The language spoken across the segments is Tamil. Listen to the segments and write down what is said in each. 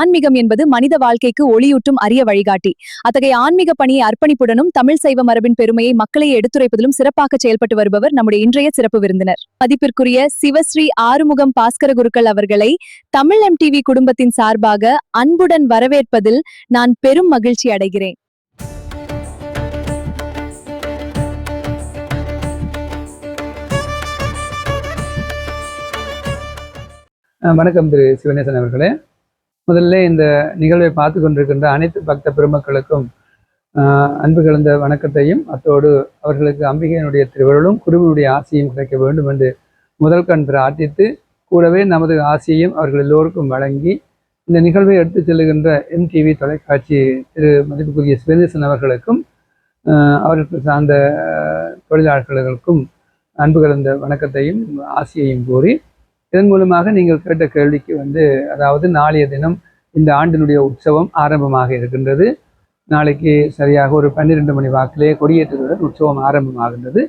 ஆன்மீகம் என்பது மனித வாழ்க்கைக்கு ஒளியூட்டும் அரிய வழிகாட்டி. அத்தகைய ஆன்மீக பணியை அர்ப்பணிப்புடனும் தமிழ் சைவ மரபின் பெருமையை மக்களையே எடுத்துரைப்பதிலும் சிறப்பாக செயல்பட்டு வருபவர் நம்முடைய இன்றைய சிறப்பு விருந்தினர். மதிப்பிற்குரிய சிவஸ்ரீ ஆறுமுகம் பாஸ்கர குருக்கள் அவர்களை தமிழ் MTV குடும்பத்தின் சார்பாக அன்புடன் வரவேற்பதில் நான் பெரும் மகிழ்ச்சி அடைகிறேன். வணக்கம் திரு சிவநேசன் அவர்களே. முதல்ல இந்த நிகழ்வை பார்த்து கொண்டிருக்கின்ற அனைத்து பக்த பெருமக்களுக்கும் அன்பு கலந்த வணக்கத்தையும், அத்தோடு அவர்களுக்கு அம்பிகையினுடைய திருவருளும் குருவினுடைய ஆசையும் கிடைக்க வேண்டும் என்று முதல் கண் பிரார்த்தித்து, கூடவே நமது ஆசையும் அவர்கள் எல்லோருக்கும் வழங்கி இந்த நிகழ்வை எடுத்து செல்லுகின்ற MTV தொலைக்காட்சி திரு மதிப்புக்குரிய சிவநேசன் அவர்களுக்கும் அவர்களுக்கு சார்ந்த தொழிலாளர்களுக்கும் அன்பு கலந்த வணக்கத்தையும் ஆசையையும் கூறி, இதன் மூலமாக நீங்கள் கேட்ட கேள்விக்கு அதாவது நாளைய தினம் இந்த ஆண்டினுடைய உற்சவம் ஆரம்பமாக இருக்கின்றது. நாளைக்கு சரியாக ஒரு 12 மணி வாக்கிலே கொடியேற்றத்துடன் உற்சவம் ஆரம்பமாகின்றது.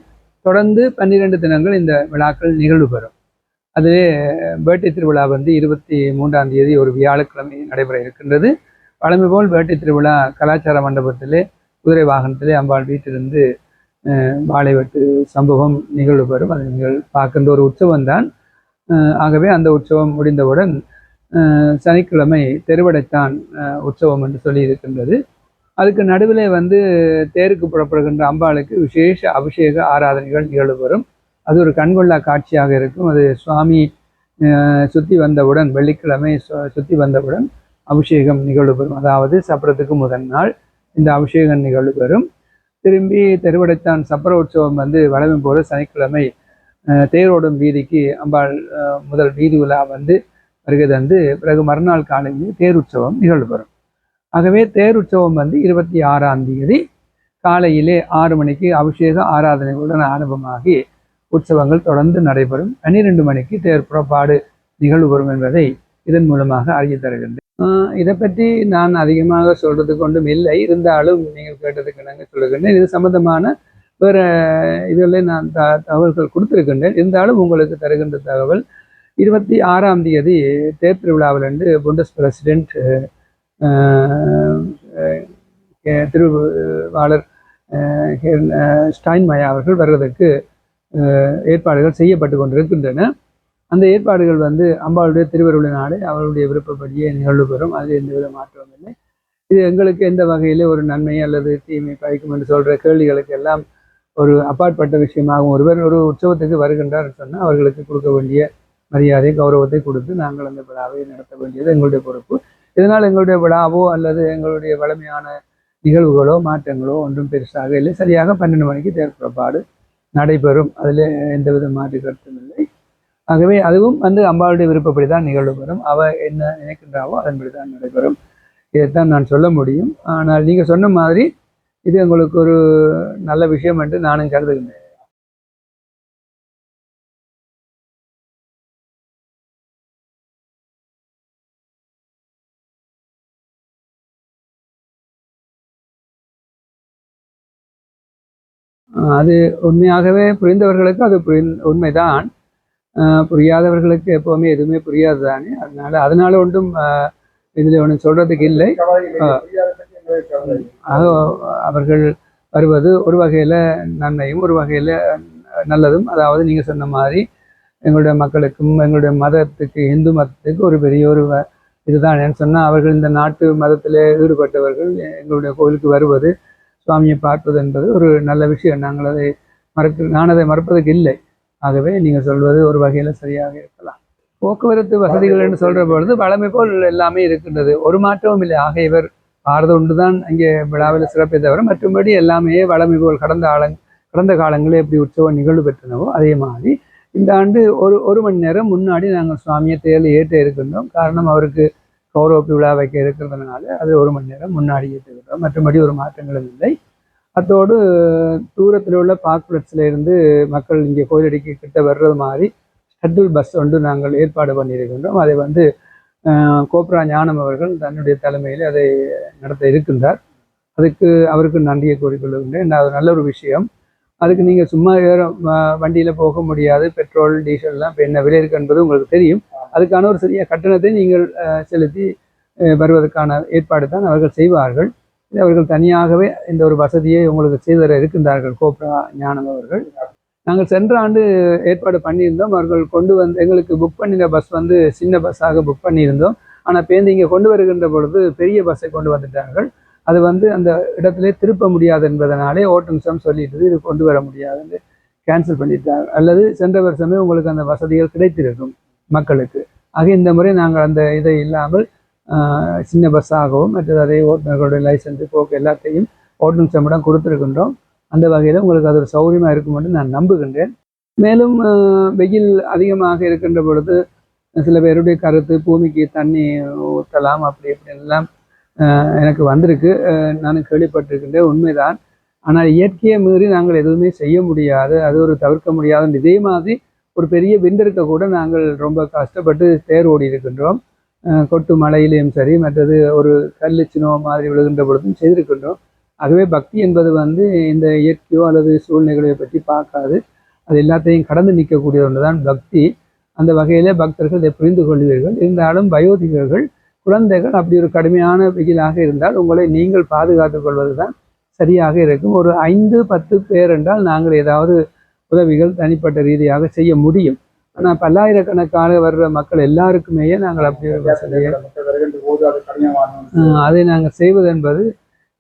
தொடர்ந்து 12 தினங்கள் இந்த விழாக்கள் நிகழ்வு பெறும். அதுவே வேட்டை திருவிழா 23ஆம் தேதி ஒரு வியாழக்கிழமை நடைபெற இருக்கின்றது. வழமை போல் வேட்டை திருவிழா கலாச்சார மண்டபத்திலே குதிரை வாகனத்திலே அம்பாள் வீட்டிலிருந்து வாழை வெட்டு சம்பவம் நிகழ்வு பெறும். அதை நீங்கள் பார்க்கின்ற ஒரு உற்சவம் தான். ஆகவே அந்த உற்சவம் முடிந்தவுடன் சனிக்கிழமை தெருவடைத்தான் உற்சவம் என்று சொல்லி இருக்கின்றது. அதுக்கு நடுவில் தேருக்கு புறப்படுகின்ற அம்பாளுக்கு விசேஷ அபிஷேக ஆராதனைகள் நிகழ்வு வரும். அது ஒரு கண்கொள்ளா காட்சியாக இருக்கும். அது சுவாமி சுற்றி வந்தவுடன், வெள்ளிக்கிழமை சுற்றி வந்தவுடன் அபிஷேகம் நிகழ்வு பெறும். அதாவது சப்பரத்துக்கு முதல் நாள் இந்த அபிஷேகம் நிகழ்வு பெறும். திரும்பி தெருவடைத்தான் சப்பர உற்சவம் வழமை போல சனிக்கிழமை தேரோடும் வீதிக்கு அம்பாள் முதல் வீதி உலா வருகை தந்து, பிறகு மறுநாள் காலையில் தேருற்சவம் நிகழ்வு பெறும். ஆகவே தேருற்சவம் 26ஆம் தேதி காலையிலே 6 மணிக்கு அபிஷேக ஆராதனைகளுடன் ஆரம்பமாகி உற்சவங்கள் தொடர்ந்து நடைபெறும். 12 மணிக்கு தேர் புறப்பாடு நிகழ்வு பெறும் என்பதை இதன் மூலமாக அறிய தருகின்றேன். இதை பற்றி நான் அதிகமாக சொல்றதுக்கு ஒன்றும் இல்லை. இருந்தாலும் நீங்கள் கேட்டதுக்கு நாங்கள் சொல்லுகின்றேன். இது சம்பந்தமான வேறு இதில் நான் தகவல்கள் கொடுத்துருக்கின்றேன். இருந்தாலும் உங்களுக்கு தருகின்ற தகவல், 26ஆம் தேதி தேர் திருவிழாவிலிருந்து புண்டஸ் பிரசிடென்ட் திருவாளர் ஸ்டைன்மயா அவர்கள் வருவதற்கு ஏற்பாடுகள் செய்யப்பட்டு கொண்டிருக்கின்றன. அந்த ஏற்பாடுகள் அம்பாளுடைய திருவருளினாலே அவருடைய விருப்பப்படியே நிகழ்வு பெறும். அதில் எந்தவித மாற்றமும் இல்லை. இது எங்களுக்கு எந்த வகையிலே ஒரு நன்மை அல்லது தீமை பயக்கும் என்று சொல்கிற கேள்விகளுக்கு எல்லாம் ஒரு அப்பாற்பட்ட விஷயமாகும். ஒருவர் ஒரு உற்சவத்துக்கு வருகின்றார் சொன்னால் அவர்களுக்கு கொடுக்க வேண்டிய மரியாதை கௌரவத்தை கொடுத்து நாங்கள் அந்த விழாவை நடத்த வேண்டியது எங்களுடைய பொறுப்பு. இதனால் எங்களுடைய விழாவோ அல்லது எங்களுடைய வளமையான நிகழ்வுகளோ மாற்றங்களோ ஒன்றும் பெருசாக இல்லை. சரியாக 12 மணிக்கு தேர் புறப்பாடு நடைபெறும். அதில் எந்தவித மாற்று கருத்தும் இல்லை. ஆகவே அதுவும் அம்பாளுடைய விருப்பப்படி தான் நிகழ்வு பெறும். அவ என்ன நினைக்கின்றாவோ அதன்படி தான் நடைபெறும். இதைத்தான் நான் சொல்ல முடியும். ஆனால் நீங்கள் சொன்ன மாதிரி இது உங்களுக்கு ஒரு நல்ல விஷயம் என்று நானும் கருதுகின்றேன். அது உண்மையாகவே புரிந்தவர்களுக்கு அது உண்மைதான். புரியாதவர்களுக்கு எப்போவுமே எதுவுமே புரியாது தானே. அதனால ஒன்றும் இதில் ஒன்றும் சொல்றதுக்கு இல்லை. அவர்கள் வருவது ஒரு வகையில் நன்மையும் ஒரு வகையில் நல்லதும். அதாவது நீங்கள் சொன்ன மாதிரி எங்களுடைய மக்களுக்கும் எங்களுடைய மதத்துக்கு, இந்து மதத்துக்கு ஒரு பெரிய ஒரு இதுதான். ஏன்னு சொன்னால் அவர்கள் இந்த நாட்டு மதத்தில் ஈடுபட்டவர்கள் எங்களுடைய கோவிலுக்கு வருவது, சுவாமியை பார்ப்பது என்பது ஒரு நல்ல விஷயம். நான் அதை மறுப்பதற்கு இல்லை. ஆகவே நீங்கள் சொல்வது ஒரு வகையில் சரியாக இருக்கலாம். போக்குவரத்து வசதிகள் என்று சொல்கிற பொழுது வழமை போல் எல்லாமே இருக்கின்றது. ஒரு மாற்றமும் இல்லை. ஆக இவர் பாரத ஒன்று தான் அங்கே விழாவில் சிறப்பை தவிர மற்றும்படி எல்லாமே வழமை போல் கடந்த காலங்களில் எப்படி உற்சவம் நிகழ்வு பெற்றனவோ அதே மாதிரி இந்த ஆண்டு ஒரு மணி நேரம் முன்னாடி நாங்கள் சுவாமியை தேர்தல் ஏற்ற இருக்கின்றோம். காரணம் அவருக்கு கௌரவ விழா வைக்க இருக்கிறதுனால அது 1 மணி நேரம் முன்னாடி ஏற்றிருக்கிறோம். மற்றபடி ஒரு மாற்றங்களும் இல்லை. அத்தோடு தூரத்தில் உள்ள பார்க்பிளட்ஸில் இருந்து மக்கள் இங்கே கோயிலடிக்கு கிட்ட வர்றது மாதிரி ஷட்டில் பஸ் நாங்கள் ஏற்பாடு பண்ணியிருக்கின்றோம். அதை கோப்ரா ஞானம் அவர்கள் தன்னுடைய தலைமையில் அதை நடத்த இருக்கின்றார். அதுக்கு அவருக்கு நன்றியை கூறிக்கொள்கின்றேன். அது நல்ல ஒரு விஷயம். அதுக்கு நீங்கள் சும்மா வண்டியில் போக முடியாது. பெட்ரோல் டீசல்லாம் இப்போ என்ன விலை இருக்கு என்பது உங்களுக்கு தெரியும். அதுக்கான ஒரு சிறிய கட்டணத்தை நீங்கள் செலுத்தி வருவதற்கான ஏற்பாடு தான் அவர்கள் செய்வார்கள். அவர்கள் தனியாகவே இந்த ஒரு வசதியை உங்களுக்கு செய்தர இருக்கின்றார்கள் கோப்ரா ஞானம் அவர்கள். நாங்கள் சென்ற ஆண்டு ஏற்பாடு பண்ணியிருந்தோம். அவர்கள் கொண்டு வந்து எங்களுக்கு புக் பண்ணின பஸ் வந்து சின்ன பஸ்ஸாக புக் பண்ணியிருந்தோம். ஆனால் பேருந்து இங்கே கொண்டு வருகின்ற பொழுது பெரிய பஸ்ஸை கொண்டு வந்துட்டார்கள். அது வந்து அந்த இடத்திலே திருப்ப முடியாது என்பதனாலே ஓட்டுநர் சொல்லிட்டு இது கொண்டு வர முடியாதுன்னு கேன்சல் பண்ணிட்டாங்க. அல்லது சென்ற வருஷமே உங்களுக்கு அந்த வசதிகள் கிடைத்திருக்கும் மக்களுக்கு. ஆக இந்த முறை நாங்கள் அந்த இதை இல்லாமல் சின்ன பஸ்ஸாகவும் மற்றது அதே ஓட்டுநர்களுடைய லைசன்ஸு போக்கு எல்லாத்தையும் ஓட்டுநர் சம்பளம் கொடுத்துருக்கின்றோம். அந்த வகையில் உங்களுக்கு அது ஒரு சௌகரியமாக இருக்கும் என்று நான் நம்புகின்றேன். மேலும் வெயில் அதிகமாக இருக்கின்ற பொழுது சில பேருடைய கருத்து பூமிக்கு தண்ணி ஊற்றலாம் அப்படி இப்படின்லாம் எனக்கு வந்திருக்கு. நான் கேள்விப்பட்டிருக்கின்றேன், உண்மைதான். ஆனால் இயற்கையை மீறி நாங்கள் எதுவுமே செய்ய முடியாது, அது ஒரு தவிர்க்க முடியாது. இதே மாதிரி ஒரு பெரிய விண்டருக்கு கூட நாங்கள் ரொம்ப கஷ்டப்பட்டு தேர் ஓடி இருக்கின்றோம். கொட்டு மழையிலையும் சரி, மற்றது ஒரு கல் சினோ மாதிரி விழுகின்ற பொழுதும் செய்திருக்கின்றோம். ஆகவே பக்தி என்பது வந்து இந்த இயற்கையோ அல்லது சூழ்நிலைகளை பற்றி பார்க்காது, அது எல்லாத்தையும் கடந்து நிற்கக்கூடிய ஒன்று தான் பக்தி. அந்த வகையிலே பக்தர்கள் இதை புரிந்து கொள்வீர்கள். இருந்தாலும் வயோதிகர்கள், குழந்தைகள் அப்படி ஒரு கடுமையான வெயிலாக இருந்தால் உங்களை நீங்கள் பாதுகாத்துக் கொள்வது தான் சரியாக இருக்கும். ஒரு 5-10 பேர் என்றால் நாங்கள் ஏதாவது உதவிகள் தனிப்பட்ட ரீதியாக செய்ய முடியும். ஆனால் பல்லாயிரக்கணக்காக வர்ற மக்கள் எல்லாருக்குமே நாங்கள் அப்படி அதை நாங்கள் செய்வது என்பது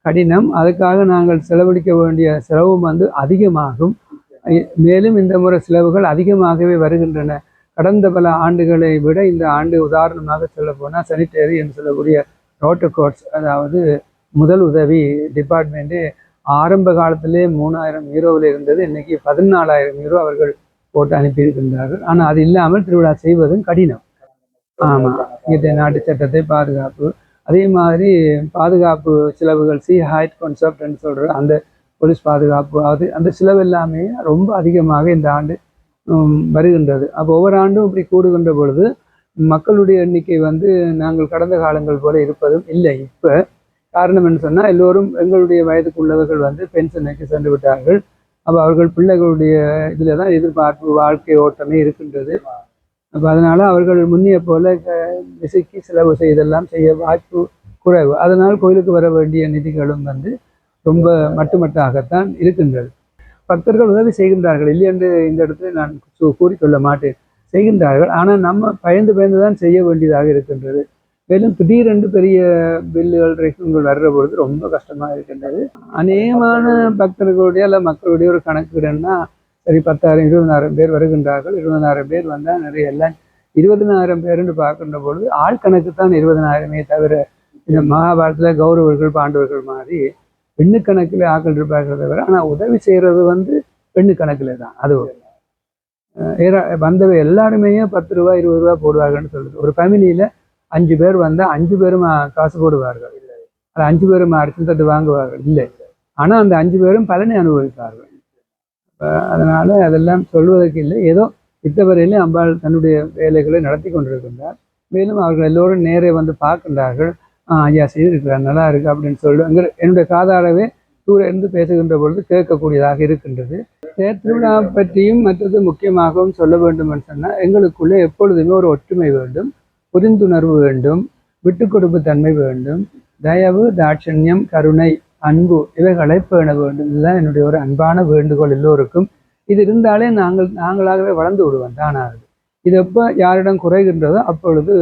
கடினம். அதுக்காக நாங்கள் செலவழிக்க வேண்டிய செலவும் வந்து அதிகமாகும். மேலும் இந்த முறை செலவுகள் அதிகமாகவே வருகின்றன. கடந்த பல ஆண்டுகளை விட இந்த ஆண்டு உதாரணமாக சொல்ல போனால் சானிட்டரி என்று சொல்லக்கூடிய ரோட்டோகார்ட்ஸ், அதாவது முதல் உதவி டிபார்ட்மெண்ட்டு ஆரம்ப காலத்திலே 3000 யூரோவில் இருந்தது. இன்னைக்கு 14,000 யூரோ அவர்கள் போட்டு அனுப்பியிருக்கின்றார்கள். ஆனால் அது இல்லாமல் திருவிழா செய்வதும் கடினம். ஆமாம், இங்கே நாட்டு சட்டத்தை பாதுகாப்பு, அதே மாதிரி பாதுகாப்பு செலவுகள் ஹைட் கான்செப்ட்னு சொல்கிற அந்த போலீஸ் பாதுகாப்பு, அது அந்த செலவு எல்லாமே ரொம்ப அதிகமாக இந்த ஆண்டு வருகின்றது. அப்போ ஒவ்வொரு ஆண்டும் இப்படி கூடுகின்ற பொழுது மக்களுடைய எண்ணிக்கை வந்து நாங்கள் கடந்த காலங்கள் போல இருப்பதும் இல்லை. இப்போ காரணம் என்று சொன்னால் எல்லோரும் எங்களுடைய வயதுக்குள்ளவர்கள் வந்து பென்ஷனுக்கு சென்று விட்டார்கள். அப்போ அவர்கள் பிள்ளைகளுடைய இதில் தான் எதிர்பார்ப்பு வாழ்க்கை ஓட்டமே இருக்கின்றது. அப்போ அதனால் அவர்கள் முன்னிய போல விசைக்கு செலவு செய்தெல்லாம் செய்ய வாய்ப்பு குறைவு. அதனால் கோயிலுக்கு வர வேண்டிய நிதிகளும் வந்து ரொம்ப மட்டுமட்டாகத்தான் இருக்கின்றது. பக்தர்கள் உதவி செய்கின்றார்கள், இல்லை என்று இந்த இடத்துல நான் கூறிக்கொள்ள மாட்டேன், செய்கின்றார்கள். ஆனால் நம்ம பயந்து தான் செய்ய வேண்டியதாக இருக்கின்றது. மேலும் திடீரென்று பெரிய பில்லுகள் ரெக்குங்கள் வர்ற பொழுது ரொம்ப கஷ்டமாக இருக்கின்றது. அநேகமான பக்தர்களுடைய அல்ல மக்களுடைய ஒரு கணக்குன்னா சரி 10,000 20,000 பேர் வருகின்றார்கள். 20,000 பேர் வந்தால் நிறைய எல்லாம் 20,000 பேருன்னு பார்க்கின்ற பொழுது ஆள் கணக்கு தான் 20,000 தவிர இந்த மகாபாரதத்தில் கௌரவர்கள் பாண்டவர்கள் மாதிரி பெண்ணு கணக்கில் ஆக்கள் இருப்பார்கள் தவிர, ஆனால் உதவி செய்கிறது வந்து பெண்ணு கணக்கில் தான். அது வந்தவை எல்லாருமே 10 ரூபா 20 ரூபா போடுவார்கள்னு சொல்லுது. ஒரு ஃபேமிலியில் 5 பேர் வந்தால் 5 பேரும் காசு போடுவார்கள், அது 5 பேரும் அரிசி தட்டு வாங்குவார்கள் இல்லை. ஆனால் அந்த 5 பேரும் பலனை அனுபவிப்பார்கள். அதனால அதெல்லாம் சொல்வதற்கு இல்லை. ஏதோ இத்தவரையிலே அம்பாள் தன்னுடைய வேலைகளை நடத்தி கொண்டிருக்கின்றார். மேலும் அவர்கள் எல்லோரும் நேரே வந்து பார்க்கின்றார்கள். ஐயா செய்திருக்கிறார், நல்லா இருக்கு அப்படின்னு சொல்லி என்னுடைய காதாரவே தூர இருந்து பேசுகின்ற பொழுது கேட்கக்கூடியதாக இருக்கின்றது. திருவிழா பற்றியும் மற்றது முக்கியமாகவும் சொல்ல வேண்டும் என்று சொன்னால் எங்களுக்குள்ளே எப்பொழுதுமே ஒரு ஒற்றுமை வேண்டும், புரிந்துணர்வு வேண்டும், விட்டு கொடுப்பு தன்மை வேண்டும், தயவு, தாட்சண்யம், கருணை, அன்பு இவைகளை பேண வேண்டும். இதுதான் என்னுடைய ஒரு அன்பான வேண்டுகோள் எல்லோருக்கும். இது இருந்தாலே நாங்களாகவே வளர்ந்து விடுவோம் தானாக. இது எப்போ யாரிடம் குறைகின்றதோ அப்பொழுது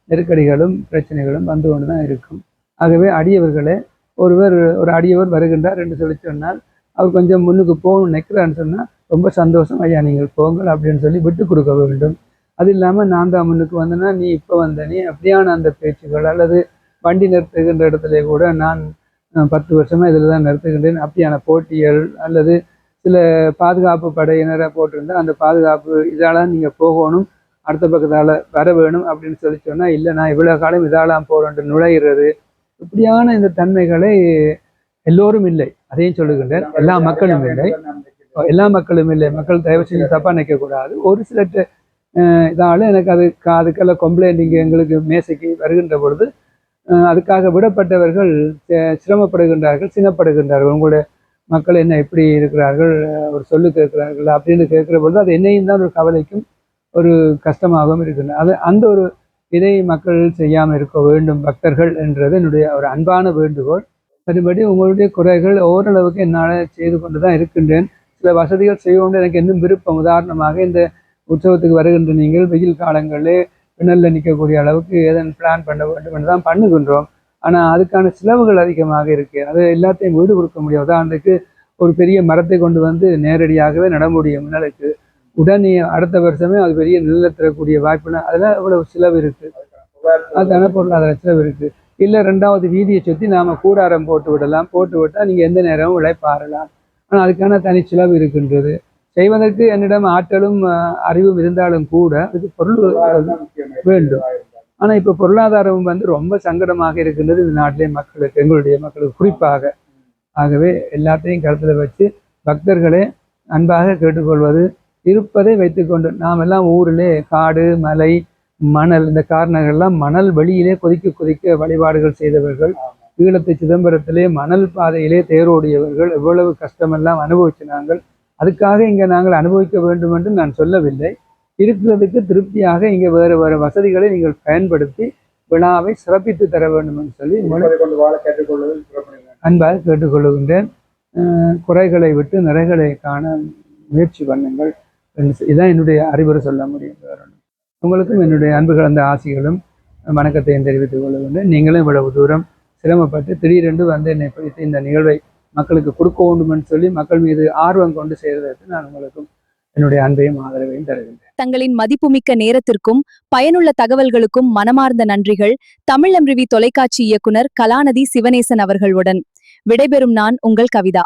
நெருக்கடிகளும் பிரச்சனைகளும் வந்து கொண்டு தான் இருக்கும். ஆகவே அடியவர்களே, ஒரு அடியவர் வருகின்றார் என்று சொல்லி சொன்னால் அவர் கொஞ்சம் முன்னுக்கு போகணும்னு நினைக்கிறான்னு சொன்னால் ரொம்ப சந்தோஷம், ஐயா நீங்கள் போங்கள் அப்படின்னு சொல்லி விட்டு கொடுக்க வேண்டும். அது இல்லாமல் நான் தான் முன்னுக்கு வந்தேன்னா நீ இப்போ வந்த நீ அப்படியான அந்த பேச்சுகள், அல்லது வண்டி நிறுத்துகின்ற இடத்துல கூட நான் 10 வருஷமாக இதில் தான் நிறுத்துகின்றேன் அப்படியான போட்டிகள், அல்லது சில பாதுகாப்பு படையினரை போட்டிருந்தால் அந்த பாதுகாப்பு இதால் நீங்கள் போகணும், அடுத்த பக்கத்தால் வர வேணும் அப்படின்னு சொல்லி சொன்னால் இல்லை நான் இவ்வளோ காலம் இதாலாம் போகிறேன்ட்டு நுழைகிறது. இப்படியான இந்த தன்மைகளை எல்லோரும் இல்லை, அதையும் சொல்லுகின்றேன். எல்லா மக்களும் இல்லை, மக்கள் தயவு செஞ்சு தப்பாக நினைக்கக்கூடாது. ஒரு சில இதால் எனக்கு அதுக்கெல்லாம் கம்ப்ளைண்ட் இங்கே எங்களுக்கு மேசைக்கு வருகின்ற பொழுது அதுக்காக விடப்பட்டவர்கள் சிரமப்படுகின்றார்கள், சினப்படுகின்றார்கள். உங்களுடைய மக்கள் என்ன எப்படி இருக்கிறார்கள், ஒரு சொல்லு கேட்கிறார்கள் அப்படின்னு கேட்கிற பொழுது அது என்னையும் தான் ஒரு கவலைக்கும் ஒரு கஷ்டமாகவும் இருக்கின்றது. அது அந்த ஒரு இதை மக்கள் செய்யாமல் இருக்க வேண்டும் பக்தர்கள் என்றது என்னுடைய ஒரு அன்பான வேண்டுகோள். மறுபடி உங்களுடைய குறைகள் ஓரளவுக்கு என்னால் செய்து கொண்டு தான் இருக்கின்றேன். சில வசதிகள் செய்வோம் எனக்கு இன்னும் விருப்பம். உதாரணமாக இந்த உற்சவத்துக்கு வருகின்ற நீங்கள் வெயில் காலங்களில் பின்னலில் நிற்கக்கூடிய அளவுக்கு ஏதேனும் பிளான் பண்ண வேண்டும் என்று தான் பண்ணுகின்றோம். ஆனால் அதுக்கான செலவுகள் அதிகமாக இருக்குது. அது எல்லாத்தையும் வீடு கொடுக்க முடியும். உதாரணத்துக்கு ஒரு பெரிய மரத்தை கொண்டு வந்து நேரடியாகவே நட முடியும் நிழலுக்கு. உடனே அடுத்த வருஷமே அது பெரிய நிழலை தரக்கூடிய வாய்ப்புனா அதெல்லாம் இவ்வளவு செலவு இருக்குது. அதுக்கான பொருளாதார செலவு இருக்குது. இல்லை 2வது வீதியை சுற்றி நாம் கூடாரம் போட்டு விடலாம். போட்டு விட்டால் நீங்கள் எந்த நேரமும் இளைப்பாறலாம். ஆனால் அதுக்கான தனி செலவு இருக்கின்றது. செய்வதற்கு என்னிடம் ஆற்றலும் அறிவும் இருந்தாலும் கூட அதுக்கு பொருள் வேண்டும். ஆனால் இப்போ பொருளாதாரம் வந்து ரொம்ப சங்கடமாக இருக்கின்றது இந்த நாட்டிலே மக்களுக்கு, எங்களுடைய மக்களுக்கு குறிப்பாக. ஆகவே எல்லாத்தையும் கருத்தில் வச்சு பக்தர்களே அன்பாக கேட்டுக்கொள்வது, இருப்பதை வைத்துக்கொண்டு நாம் எல்லாம் ஊரிலே காடு மலை மணல் இந்த காரணங்கள்லாம் மணல் வெளியிலே கொதிக்க கொதிக்க வழிபாடுகள் செய்தவர்கள், ஈழத்து சிதம்பரத்திலே மணல் பாதையிலே தேரோடியவர்கள், எவ்வளவு கஷ்டமெல்லாம் அனுபவிச்சு நாங்கள். அதுக்காக இங்கே நாங்கள் அனுபவிக்க வேண்டும் என்று நான் சொல்லவில்லை. இருக்கிறதுக்கு திருப்தியாக இங்கே வேறு வேறு வசதிகளை நீங்கள் பயன்படுத்தி விழாவை சிறப்பித்து தர வேண்டும் என்று சொல்லி அன்பாக கேட்டுக்கொள்ளுகின்றேன். குறைகளை விட்டு நிறைகளை காண முயற்சி பண்ணுங்கள். இதுதான் என்னுடைய அறிவுரை சொல்ல முடியும். உங்களுக்கும் என்னுடைய அன்பு கலந்த ஆசிகளும் வணக்கத்தையும் தெரிவித்துக் கொள்ளுகின்றேன். நீங்களும் இவ்வளவு தூரம் சிரமப்பட்டு திடீரென்று வந்து என்னை பிடித்து இந்த நிகழ்வை மக்களுக்கு கொடுக்க வேண்டும் என்று சொல்லி மக்கள் மீது ஆர்வம் கொண்டு செய்வதற்கு நான் உங்களுக்கும் என்னுடைய அன்பையும் ஆதரவையும் தருகின்றேன். தங்களின் மதிப்புமிக்க நேரத்திற்கும் பயனுள்ள தகவல்களுக்கும் மனமார்ந்த நன்றிகள். தமிழ் எம்ரிவி தொலைக்காட்சி இயக்குனர் கலாநிதி சிவனேசன் அவர்களுடன் விடைபெறும் நான் உங்கள் கவிதா.